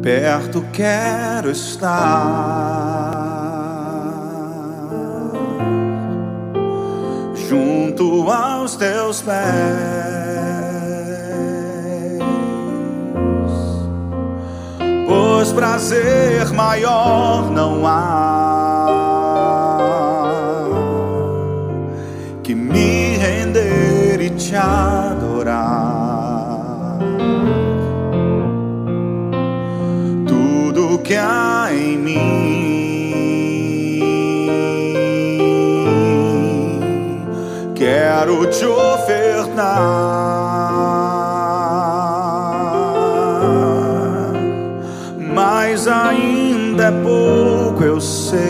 perto quero estar, junto aos teus pés, pois prazer maior não há que me render e te adorar. Tudo que há em mim quero te ofertar, mas ainda é pouco, eu sei.